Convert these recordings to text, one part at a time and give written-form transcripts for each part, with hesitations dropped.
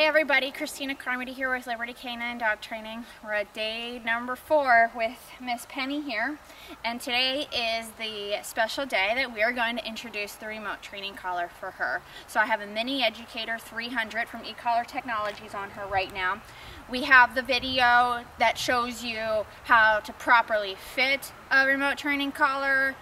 Hey everybody, Christina Carmody here with Liberty Canine Dog Training. We're at day number 4 with Miss Penny here, and today is the special day that we are going to introduce the remote training collar for her. So I have a Mini Educator 300 from eCollar Technologies on her right now. We have the video that shows you how to properly fit a remote training collar,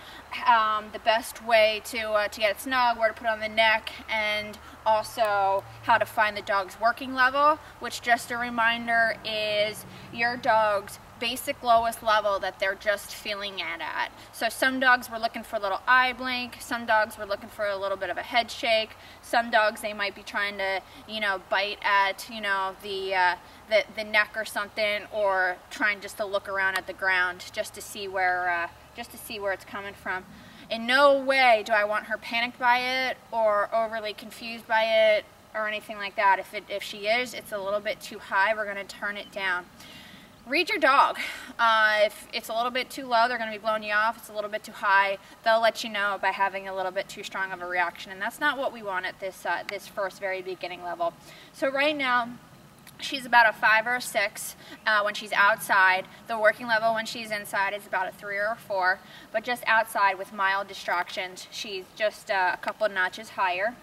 the best way to get it snug, where to put it on the neck, and also how to find the dog's working level, which, just a reminder, is your dog's basic lowest level that they're just feeling it at. So some dogs were looking for a little eye blink, some dogs were looking for a little bit of a head shake, some dogs they might be trying to, bite at, the neck or something, or trying just to look around at the ground just to see where it's coming from. In no way do I want her panicked by it or overly confused by it or anything like that. If she is, it's a little bit too high, we're going to turn it down. Read your dog. If it's a little bit too low, they're going to be blowing you off. If it's a little bit too high, they'll let you know by having a little bit too strong of a reaction, and that's not what we want at this first very beginning level. So right now, she's about a 5 or a 6 when she's outside. The working level when she's inside is about a 3 or a 4, but just outside with mild distractions, she's just a couple of notches higher.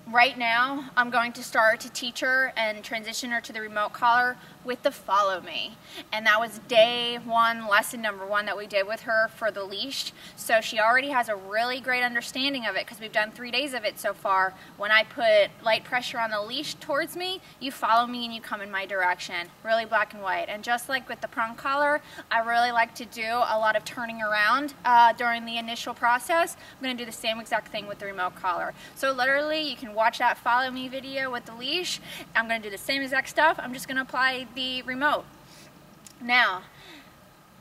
Right now, I'm going to start to teach her and transition her to the remote collar with the follow me. And that was day 1, lesson number 1 that we did with her for the leash. So she already has a really great understanding of it because we've done 3 days of it so far. When I put light pressure on the leash towards me, you follow me and you come in my direction. Really black and white. And just like with the prong collar, I really like to do a lot of turning around during the initial process. I'm going to do the same exact thing with the remote collar. So literally, you can watch that follow me video with the leash. I'm going to do the same exact stuff. I'm just going to apply the remote. Now,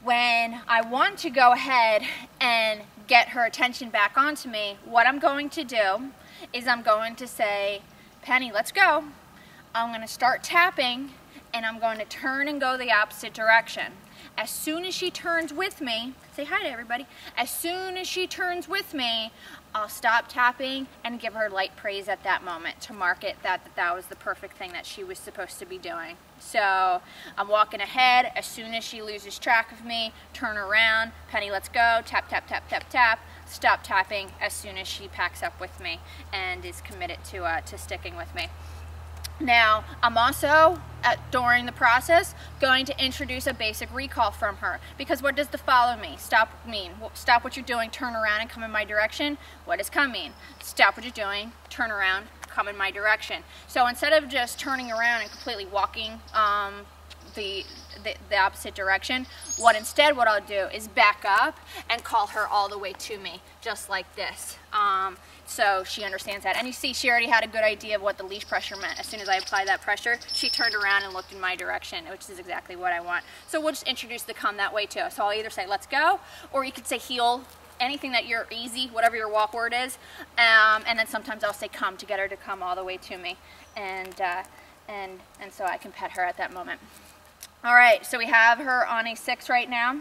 when I want to go ahead and get her attention back onto me, what I'm going to do is I'm going to say, Penny, let's go. I'm going to start tapping, and I'm going to turn and go the opposite direction. As soon as she turns with me, say hi to everybody. As soon as she turns with me, I'll stop tapping and give her light praise at that moment to mark it that was the perfect thing that she was supposed to be doing. So I'm walking ahead. As soon as she loses track of me, turn around. Penny, let's go. Tap, tap, tap, tap, tap. Stop tapping as soon as she packs up with me and is committed to sticking with me. Now, I'm also, during the process, going to introduce a basic recall from her. Because what does the follow me stop mean? Stop what you're doing, turn around and come in my direction. What does come mean? Stop what you're doing, turn around, come in my direction. So instead of just turning around and completely walking the opposite direction, what I'll do is back up and call her all the way to me, just like this. So she understands that. And you see, she already had a good idea of what the leash pressure meant. As soon as I applied that pressure, she turned around and looked in my direction, which is exactly what I want. So we'll just introduce the come that way too. So I'll either say, let's go, or you could say heel, anything that you're easy, whatever your walk word is. And then sometimes I'll say come to get her to come all the way to me. And so I can pet her at that moment. All right, so we have her on a 6 right now.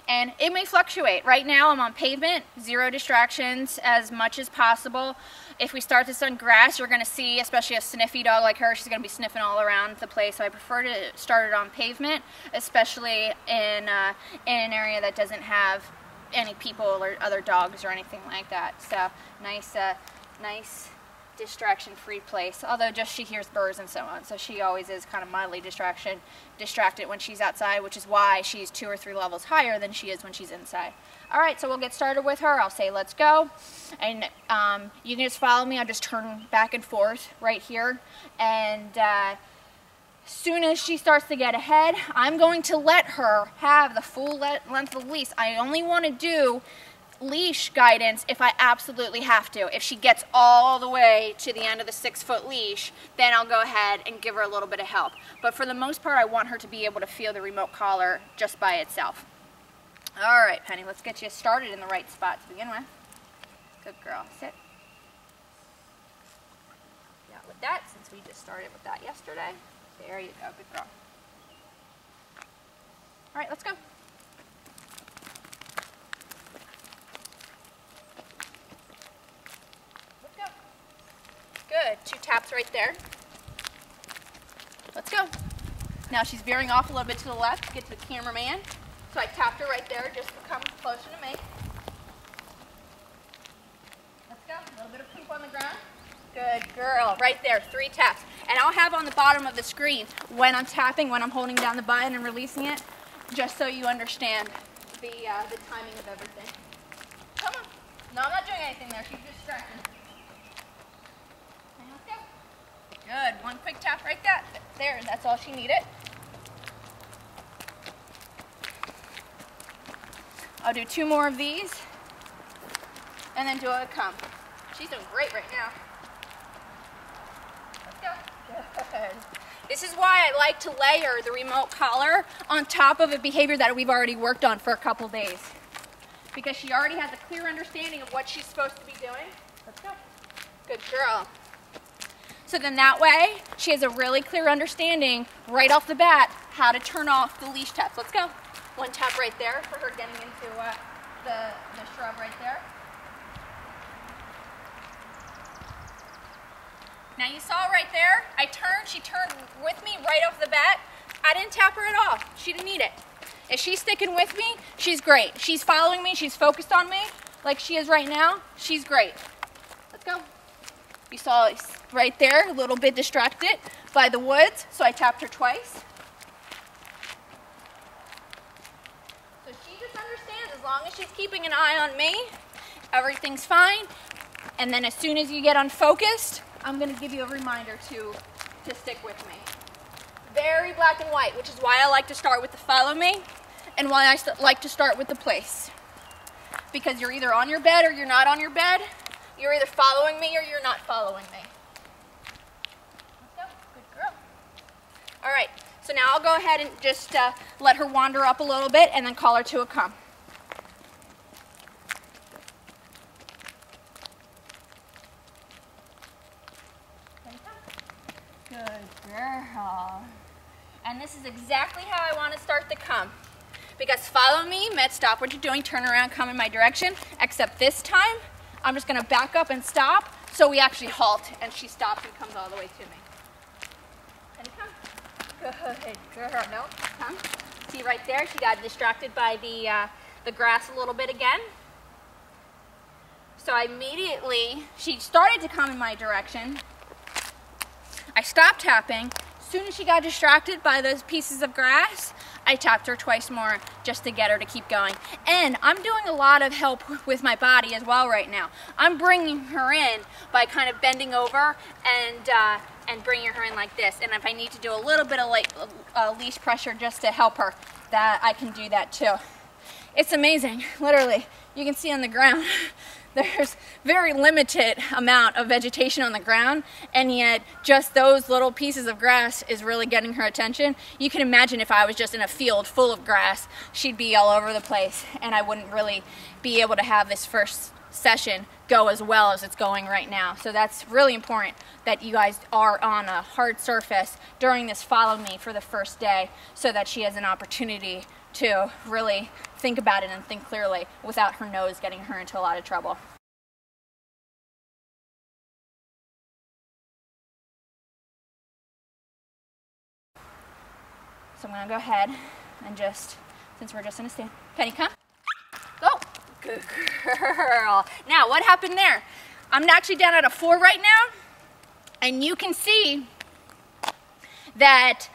And it may fluctuate. Right now I'm on pavement, 0 distractions as much as possible. If we start this on grass, you're going to see, especially a sniffy dog like her, she's going to be sniffing all around the place. So I prefer to start it on pavement, especially in an area that doesn't have any people or other dogs or anything like that. So nice distraction-free place, although just she hears birds and so on, so she always is kind of mildly distracted when she's outside, which is why she's 2 or 3 levels higher than she is when she's inside. All right, so we'll get started with her. I'll say let's go, and you can just follow me. I'll just turn back and forth right here, and as soon as she starts to get ahead, I'm going to let her have the full length of the leash. I only want to do leash guidance if I absolutely have to. If she gets all the way to the end of the 6-foot leash, then I'll go ahead and give her a little bit of help. But for the most part, I want her to be able to feel the remote collar just by itself. All right, Penny, let's get you started in the right spot to begin with. Good girl. Sit. Yeah, with that, since we just started with that yesterday. There you go. Good girl. All right, let's go. Good. 2 taps right there. Let's go. Now she's veering off a little bit to the left to get to the cameraman. So I tapped her right there just to come closer to me. Let's go. A little bit of poop on the ground. Good girl. Right there, 3 taps. And I'll have on the bottom of the screen when I'm tapping, when I'm holding down the button and releasing it, just so you understand the timing of everything. Come on. No, I'm not doing anything there. She's just stretching. And let's go. Good. 1 quick tap right there. That's all she needed. I'll do 2 more of these and then do a come. She's doing great right now. Let's go. Good. This is why I like to layer the remote collar on top of a behavior that we've already worked on for a couple days. Because she already has a clear understanding of what she's supposed to be doing. Let's go. Good girl. So then that way, she has a really clear understanding right off the bat how to turn off the leash taps. Let's go. 1 tap right there for her getting into the shrub right there. Now you saw right there, I turned, she turned with me right off the bat. I didn't tap her at all. She didn't need it. If she's sticking with me, she's great. She's following me, she's focused on me like she is right now. She's great. Let's go. You saw right there, a little bit distracted by the woods, so I tapped her twice. So she just understands as long as she's keeping an eye on me, everything's fine. And then as soon as you get unfocused, I'm going to give you a reminder to stick with me. Very black and white, which is why I like to start with the follow me and why I like to start with the place. Because you're either on your bed or you're not on your bed. You're either following me or you're not following me. Let's go. Good girl. All right, so now I'll go ahead and just let her wander up a little bit and then call her to a come. Good girl. And this is exactly how I want to start the come. Because follow me meant stop what you're doing, turn around, come in my direction. Except this time, I'm just going to back up and stop so we actually halt and she stops and comes all the way to me. And come. Good girl. No, come. See right there, she got distracted by the grass a little bit again. So immediately, she started to come in my direction. I stopped tapping. As soon as she got distracted by those pieces of grass, I tapped her twice more just to get her to keep going. And I'm doing a lot of help with my body as well right now. I'm bringing her in by kind of bending over and bringing her in like this. And if I need to do a little bit of like leash pressure just to help her, that I can do that too. It's amazing, literally. You can see on the ground, there's very limited amount of vegetation on the ground, and yet just those little pieces of grass is really getting her attention. You can imagine if I was just in a field full of grass, she'd be all over the place, and I wouldn't really be able to have this first session go as well as it's going right now. So that's really important that you guys are on a hard surface during this follow me for the first day so that she has an opportunity to really think about it and think clearly without her nose getting her into a lot of trouble. So I'm going to go ahead and just, since we're just in a stand, Penny, come. Go. Good girl. Now, what happened there? I'm actually down at a 4 right now, and you can see that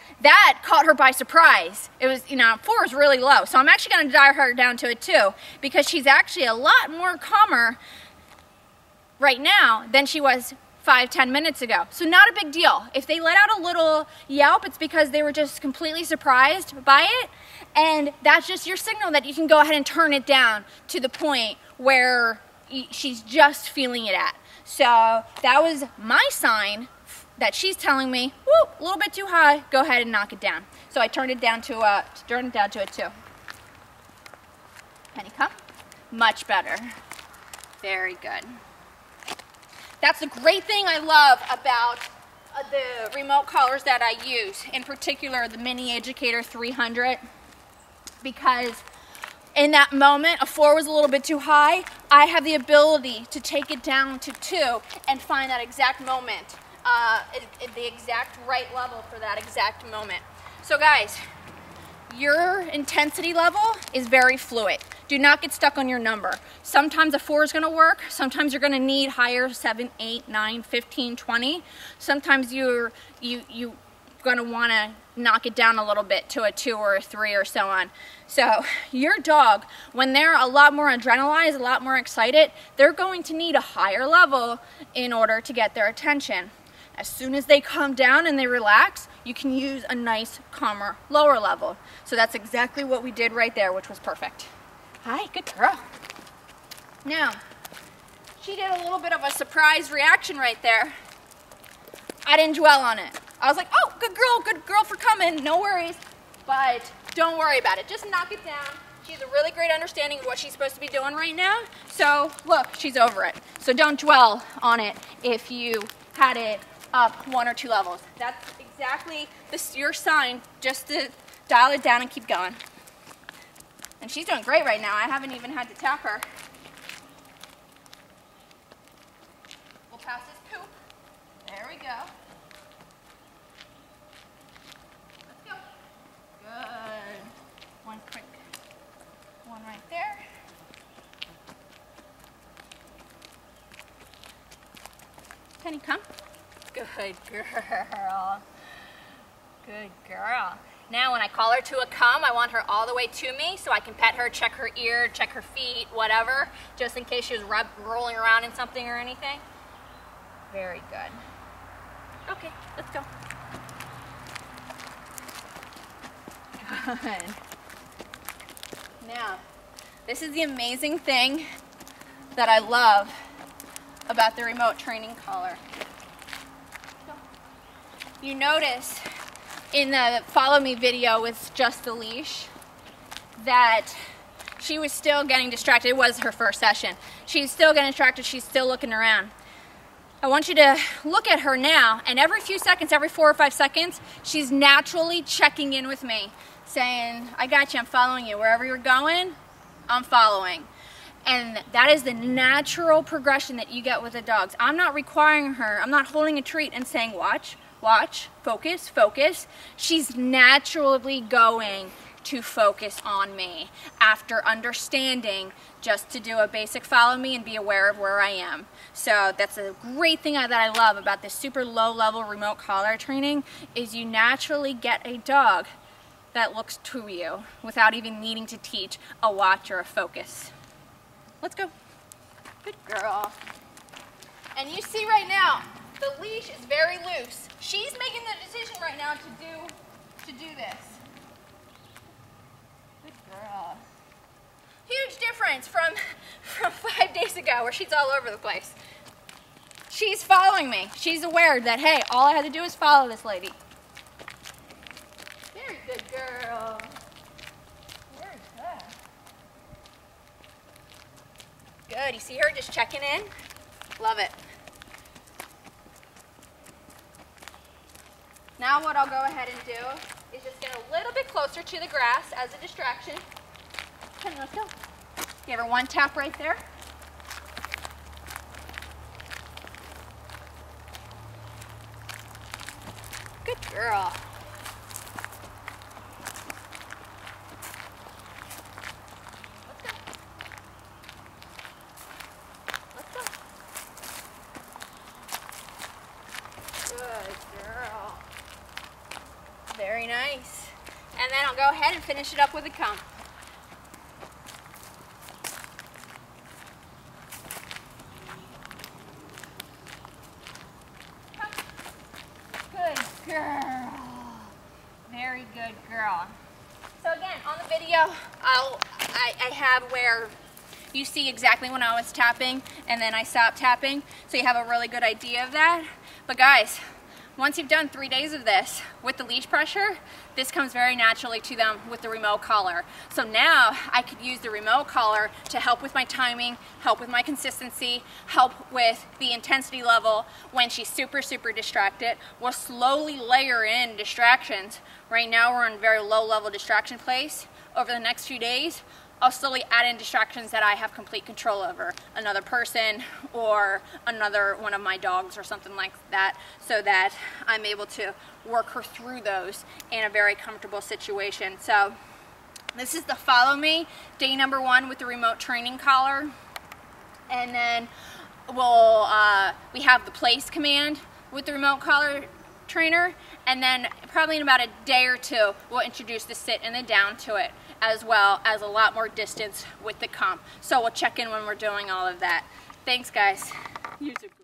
caught her by surprise. It was, 4 is really low. So I'm actually going to dial her down to a 2 because she's actually a lot more calmer right now than she was 5-10 minutes ago. So not a big deal. If they let out a little yelp, it's because they were just completely surprised by it. And that's just your signal that you can go ahead and turn it down to the point where she's just feeling it at. So that was my sign that she's telling me, whoa, a little bit too high, go ahead and knock it down. So I turned it down to a 2. Penny, come. Much better. Very good. That's the great thing I love about the remote collars that I use, in particular the Mini Educator 300, because in that moment, a 4 was a little bit too high. I have the ability to take it down to 2 and find that exact moment the exact right level for that exact moment. So guys, your intensity level is very fluid. Do not get stuck on your number. Sometimes a 4 is going to work. Sometimes you're going to need higher 7, 8, 9, 15, 20. Sometimes you're going to want to knock it down a little bit to a 2 or a 3 or so on. So your dog, when they're a lot more adrenalized, a lot more excited, they're going to need a higher level in order to get their attention. As soon as they calm down and they relax, you can use a nice, calmer, lower level. So that's exactly what we did right there, which was perfect. Hi, good girl. Now, she did a little bit of a surprise reaction right there. I didn't dwell on it. I was like, oh, good girl for coming, no worries. But don't worry about it, just knock it down. She has a really great understanding of what she's supposed to be doing right now. So look, she's over it. So don't dwell on it if you had it up 1 or 2 levels. That's exactly your sign, just to dial it down and keep going. And she's doing great right now. I haven't even had to tap her. We'll pass this poop. There we go. Let's go. Good. One quick one right there. Penny, come. Good girl. Good girl. Now when I call her to a come, I want her all the way to me so I can pet her, check her ear, check her feet, whatever, just in case she was rolling around in something or anything. Very good. Okay, let's go. Good. Now, this is the amazing thing that I love about the remote training collar. You notice in the follow me video with just the leash that she was still getting distracted. It was her first session. She's still getting distracted. She's still looking around. I want you to look at her now, and every few seconds, every 4 or 5 seconds, she's naturally checking in with me, saying, I got you, I'm following you. Wherever you're going, I'm following. And that is the natural progression that you get with the dogs. I'm not requiring her, I'm not holding a treat and saying, watch, watch, focus, focus. She's naturally going to focus on me after understanding just to do a basic follow me and be aware of where I am. So that's a great thing that I love about this super low level remote collar training is you naturally get a dog that looks to you without even needing to teach a watch or a focus. Let's go. Good girl. And you see right now, the leash is very loose. She's making the decision right now to do this. Good girl. Huge difference from 5 days ago where she's all over the place. She's following me. She's aware that, hey, all I had to do is follow this lady. Very good girl. Very good. Good. You see her just checking in? Love it. Now what I'll go ahead and do is just get a little bit closer to the grass as a distraction. Come on, let's go. Give her one tap right there. Good girl. Let's go. Let's go. Good girl. Very nice. And then I'll go ahead and finish it up with a come. Good girl. Very good girl. So again, on the video, I have where you see exactly when I was tapping and then I stopped tapping, so you have a really good idea of that. But guys, once you've done 3 days of this with the leash pressure, this comes very naturally to them with the remote collar. So now I could use the remote collar to help with my timing, help with my consistency, help with the intensity level when she's super distracted. We'll slowly layer in distractions. Right now we're in very low level distraction place. Over the next few days, I'll slowly add in distractions that I have complete control over, another person or another one of my dogs or something like that, so that I'm able to work her through those in a very comfortable situation. So this is the follow me, day number 1 with the remote training collar. And then we have the place command with the remote collar trainer, and then probably in about a day or 2 we'll introduce the sit and the down to it, as well as a lot more distance with the comp. So we'll check in when we're doing all of that. Thanks guys. YouTube.